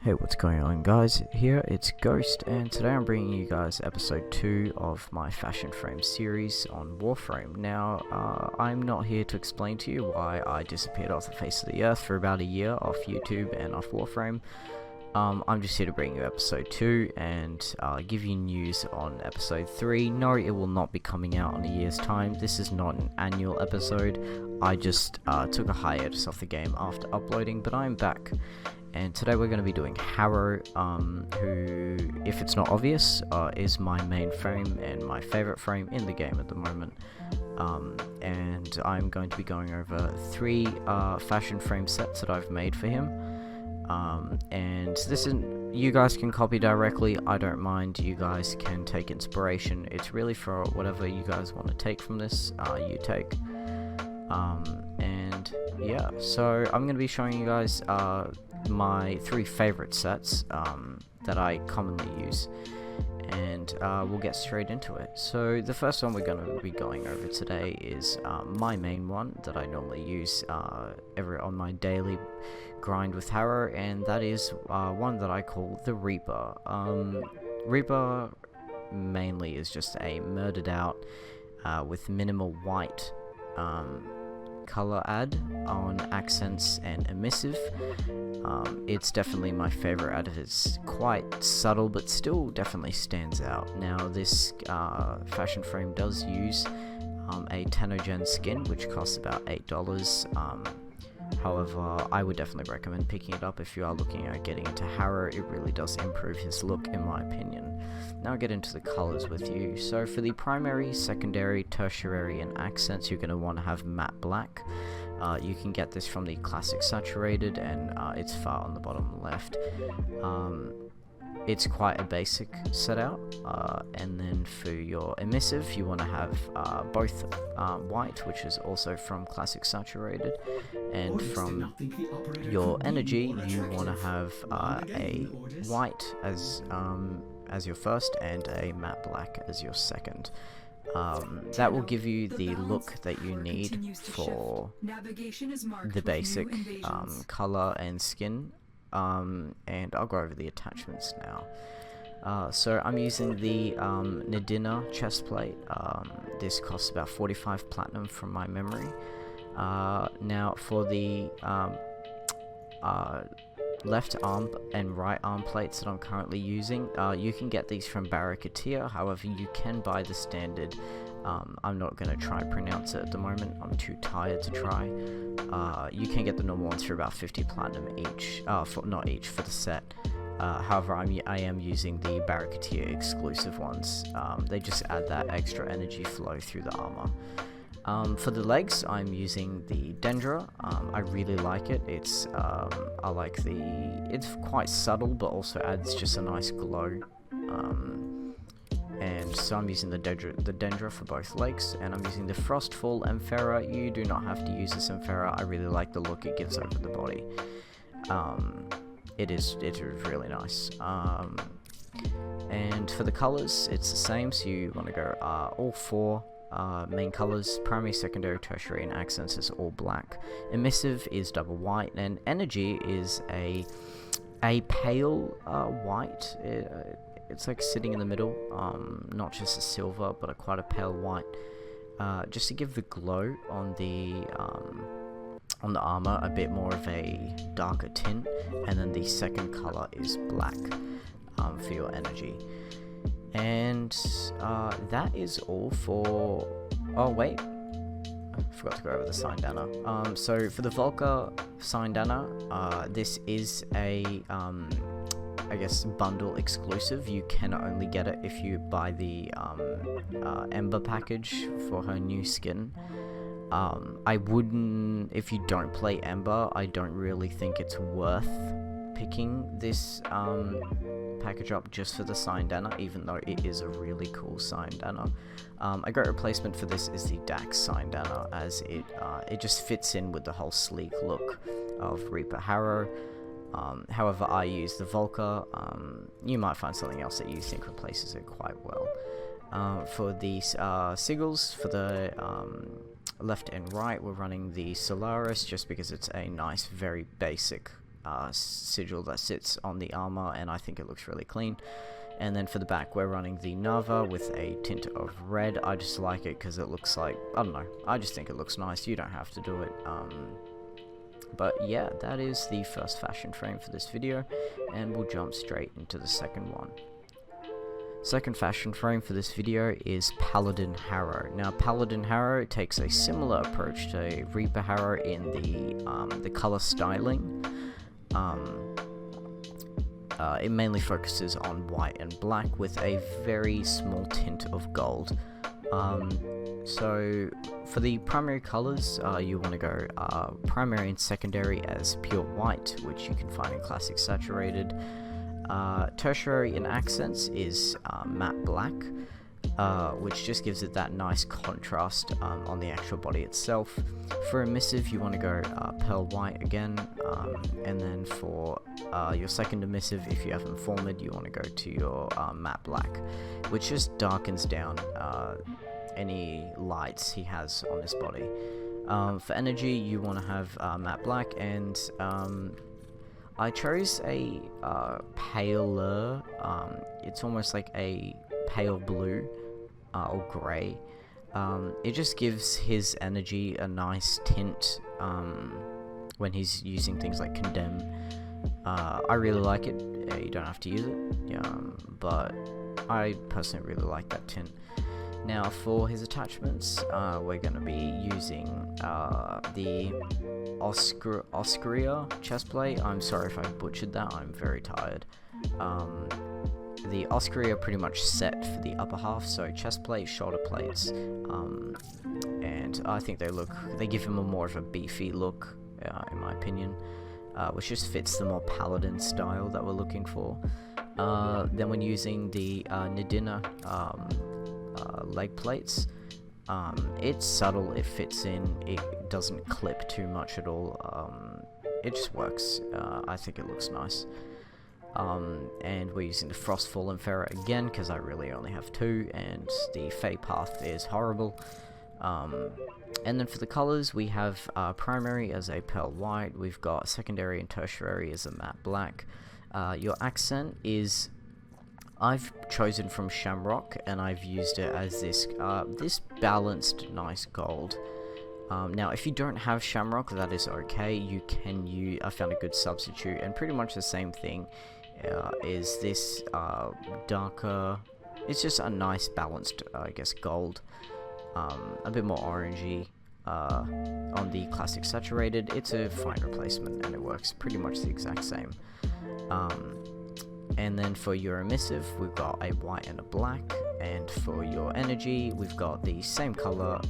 Hey, what's going on guys? Here it's Ghost, and today I'm bringing you guys episode 2 of my Fashion Frame series on Warframe. Now, I'm not here to explain to you why I disappeared off the face of the earth for about a year off YouTube and off Warframe. I'm just here to bring you episode 2 and give you news on episode 3. No, it will not be coming out in a year's time. This is not an annual episode. I just took a hiatus off the game after uploading, but I'm back. And today we're going to be doing Harrow, who, if it's not obvious, is my main frame and my favorite frame in the game at the moment. And I'm going to be going over 3 fashion frame sets that I've made for him. And this isn't, you guys can copy directly, I don't mind, you guys can take inspiration. It's really for whatever you guys want to take from this, you take. And yeah, so I'm going to be showing you guys my 3 favorite sets that I commonly use, and we'll get straight into it. So the first one we're going to be going over today is my main one that I normally use on my daily grind with Harrow, and that is one that I call the Reaper. Reaper mainly is just a murdered out with minimal white color add on accents and emissive. It's definitely my favorite out of it's quite subtle but still definitely stands out. Now this fashion frame does use a Tenogen skin, which costs about $8. However, I would definitely recommend picking it up if you are looking at getting into Harrow. It really does improve his look in my opinion. Now I'll get into the colors with you. So for the primary, secondary, tertiary, and accents, you're going to want to have matte black. You can get this from the classic saturated, and it's far on the bottom left. It's quite a basic set out. And then for your emissive, you want to have both white, which is also from classic saturated, and from your energy, you want to have a white as your first and a matte black as your second. That will give you the look that you need for the basic color and skin. And I'll go over the attachments now. So I'm using the Nadina chest plate. This costs about 45 platinum from my memory. Now for the left arm and right arm plates that I'm currently using, you can get these from Barracutia. However, you can buy the standard. I'm not going to try pronounce it at the moment, I'm too tired to try. You can get the normal ones for about 50 platinum each, for the set. However, I am using the Barracutia exclusive ones. They just add that extra energy flow through the armor. For the legs, I'm using the Dendra. I really like it. It's it's quite subtle, but also adds just a nice glow. And so I'm using the Dendra for both legs, and I'm using the Frostfall Emperor. You do not have to use this Emperor. I really like the look it gives over the body. It is really nice. And for the colors, it's the same. So you want to go all 4 main colors: primary, secondary, tertiary, and accents is all black. Emissive is double white, and energy is a pale white. It's like sitting in the middle, not just a silver, but quite a pale white, just to give the glow on the armor a bit more of a darker tint. And then the second color is black for your energy. And that is all for... Oh wait, I forgot to go over the Sindana. So for the Volca Sindana, this is a I guess bundle exclusive. You can only get it if you buy the Ember package for her new skin. I wouldn't, if you don't play Ember, I don't really think it's worth picking this package up just for the Sindana, even though it is a really cool Sindana. A great replacement for this is the Dax Sindana, as it just fits in with the whole sleek look of Reaper Harrow. However, I use the Volca. You might find something else that you think replaces it quite well. For these sigils, for the left and right, we're running the Solaris, just because it's a nice, very basic sigil that sits on the armor, and I think it looks really clean. And then for the back, we're running the Nava with a tint of red. I just like it because it looks like, I don't know, I just think it looks nice. You don't have to do it. But yeah, that is the first fashion frame for this video, and we'll jump straight into the second one. Second fashion frame for this video is Paladin HARROW. Now, Paladin HARROW takes a similar approach to Reaper HARROW in the color styling. It mainly focuses on white and black with a very small tint of gold. So for the primary colors, you want to go primary and secondary as pure white, which you can find in classic saturated. Tertiary in accents is matte black, which just gives it that nice contrast on the actual body itself. For emissive, you want to go pearl white again, and then for your second emissive, if you have informed, you want to go to your matte black, which just darkens down any lights he has on his body. For energy, you want to have matte black, and I chose a paler, it's almost like a pale blue or grey. It just gives his energy a nice tint when he's using things like condemn. I really like it. You don't have to use it, but I personally really like that tint. Now for his attachments, we're going to be using the Oscaria chestplate. I'm sorry if I butchered that, I'm very tired. The Oscaria are pretty much set for the upper half, so chestplate, shoulder plates, and I think they give him more of a beefy look, in my opinion, which just fits the more Paladin style that we're looking for. Then when using the Nadina leg plates, it's subtle, it fits in, it doesn't clip too much at all, it just works. I think it looks nice. And we're using the Frostfallen Ferret again because I really only have two, and the Fey Path is horrible. And then for the colors, we have primary as a pearl white, we've got secondary and tertiary as a matte black. Your accent is, I've chosen from Shamrock, and I've used it as this balanced nice gold. Now if you don't have Shamrock, that is okay, you can use, I found a good substitute, and pretty much the same thing is this darker, it's just a nice balanced, I guess, gold, a bit more orangey on the classic saturated. It's a fine replacement and it works pretty much the exact same. And then for your emissive, we've got a white and a black, and for your energy, we've got the same color,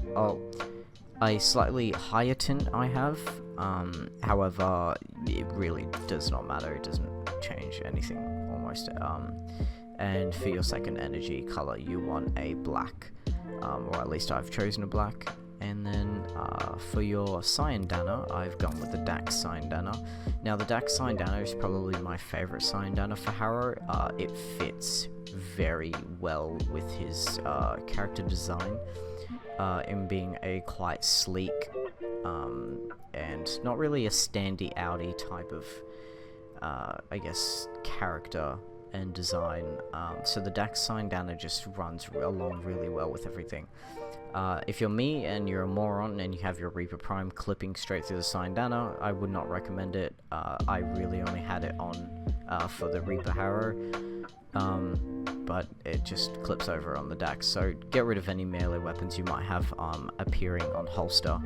a slightly higher tint I have, however, it really does not matter, it doesn't change anything almost. And for your second energy color, you want a black, or at least I've chosen a black. And then for your Cyan Dana, I've gone with the Dax Cyan Dana. Now the Dax Cyan Dana is probably my favorite Cyan Dana for Harrow. It fits very well with his character design, in being a quite sleek and not really a standy outy type of I guess character and design. So the Dax Cyan Dana just runs along really well with everything. If you're me and you're a moron and you have your Reaper Prime clipping straight through the Cyan Dana, I would not recommend it. I really only had it on for the Reaper Harrow, but it just clips over on the Dax, so get rid of any melee weapons you might have appearing on holster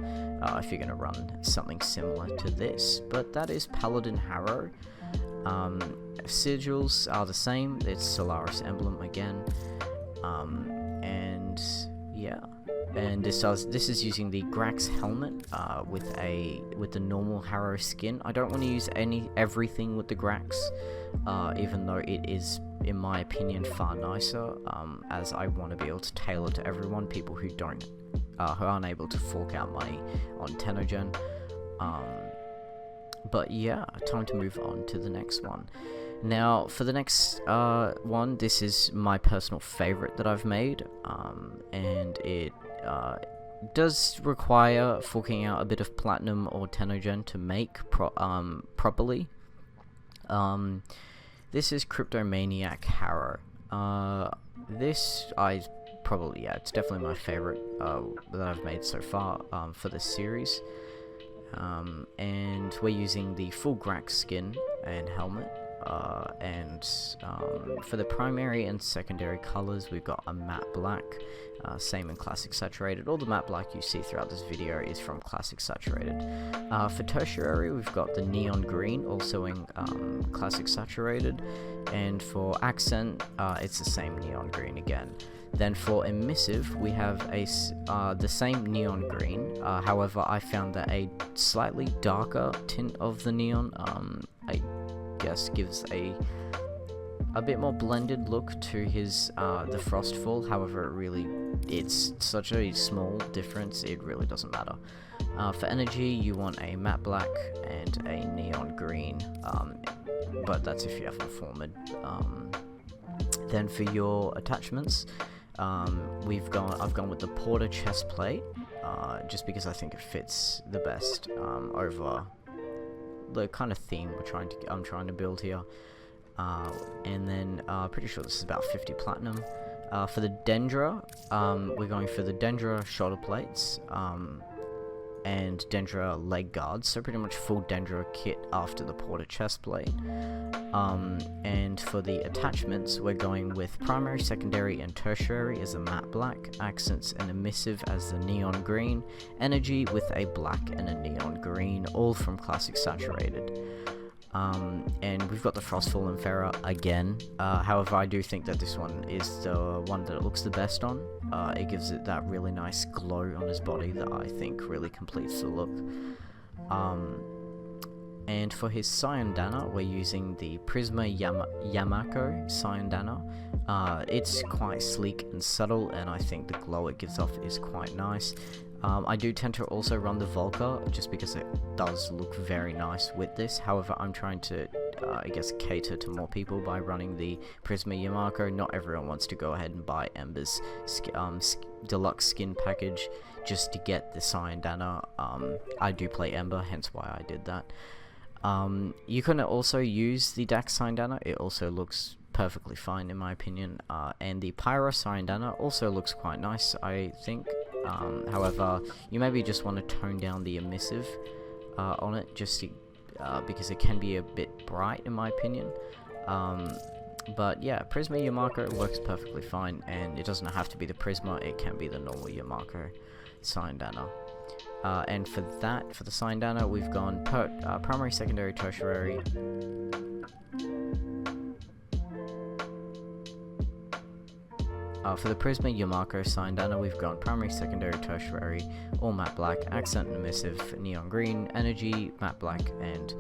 if you're going to run something similar to this. But that is Paladin HARROW. Sigils are the same, it's Solaris emblem again, and yeah. And this is using the Grax helmet with the normal Harrow skin. I don't want to use everything with the Grax, even though it is, in my opinion, far nicer. As I want to be able to tailor to everyone, people who aren't able to fork out money on Tenogen. But yeah, time to move on to the next one. Now, for the next one, this is my personal favorite that I've made, and it does require forking out a bit of platinum or Tenogen to make properly. This is Cryptomaniac HARROW. This, it's definitely my favorite that I've made so far for this series. And we're using the full Grax skin and helmet. For the primary and secondary colors, we've got a matte black, same in classic saturated. All the matte black you see throughout this video is from classic saturated. For tertiary, we've got the neon green, also in classic saturated, and for accent, it's the same neon green again. Then for emissive, we have the same neon green. However, I found that a slightly darker tint of the neon, I guess, gives a bit more blended look to his the frostfall. However, it's such a small difference, it really doesn't matter. For energy, you want a matte black and a neon green, but that's if you have a formed. Then for your attachments, I've gone with the Porter chest plate, just because I think it fits the best over the kind of theme I'm trying to build here. And then pretty sure this is about 50 platinum. For the Dendra, we're going for the Dendra shoulder plates and Dendra leg guards, so pretty much full Dendra kit after the Porter chest plate. And for the attachments, we're going with primary, secondary, and tertiary as a matte black, accents and emissive as the neon green, energy with a black and a neon green, all from classic saturated. And we've got the Frostfall and Farah again. However, I do think that this one is the one that it looks the best on. It gives it that really nice glow on his body that I think really completes the look. And for his Cyandana, we're using the Prisma Yamako Cyandana. It's quite sleek and subtle, and I think the glow it gives off is quite nice. I do tend to also run the Volca, just because it does look very nice with this. However, I'm trying to, I guess, cater to more people by running the Prisma Yamako. Not everyone wants to go ahead and buy Ember's deluxe skin package just to get the Cyandana. I do play Ember, hence why I did that. You can also use the Dax Cyandana. It also looks perfectly fine in my opinion. And the Pyra Cyandana also looks quite nice, I think. However, you maybe just want to tone down the emissive on it, just to, because it can be a bit bright in my opinion. But yeah, Prisma Yamako works perfectly fine, and it doesn't have to be the Prisma, it can be the normal Yamako Cyandana. And for the Cyandana, we've gone primary, secondary, tertiary. For the Prisma Yamako Cyandana, we've gone primary, secondary, tertiary, all matte black, accent and emissive, neon green, energy, matte black, and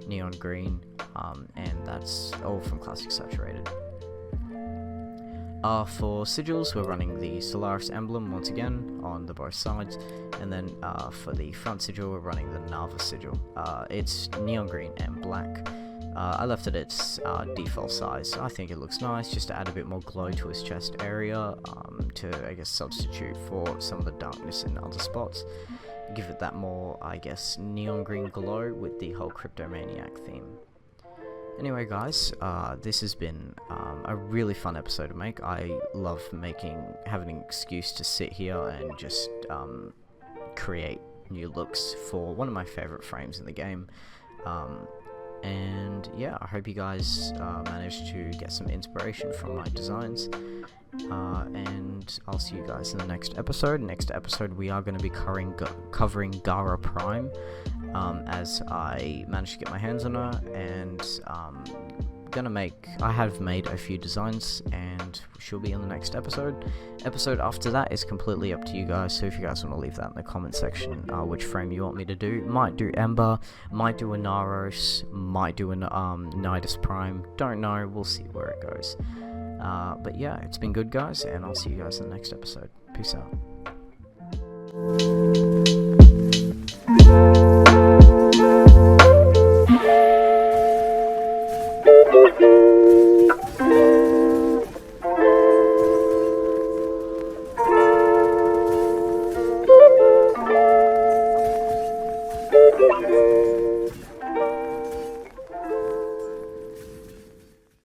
neon green, and that's all from classic saturated. For sigils, we're running the Solaris emblem once again on the both sides, and then for the front sigil, we're running the Nava sigil. It's neon green and black. I left it its default size. I think it looks nice, just to add a bit more glow to his chest area, to, I guess, substitute for some of the darkness in other spots. Give it that more, I guess, neon green glow with the whole Cryptomaniac theme. Anyway guys, this has been a really fun episode to make. I love having an excuse to sit here and just create new looks for one of my favorite frames in the game. And yeah, I hope you guys managed to get some inspiration from my designs, and I'll see you guys in the next episode. Next episode we are going to be covering Gara Prime, as I managed to get my hands on her, and I have made a few designs, and she'll be in the next episode. Episode after that is completely up to you guys, so if you guys want to leave that in the comment section, which frame you want me to do. Might do Ember, might do a Naros, might do an Nidus Prime, don't know, we'll see where it goes. But yeah, it's been good guys, and I'll see you guys in the next episode. Peace out.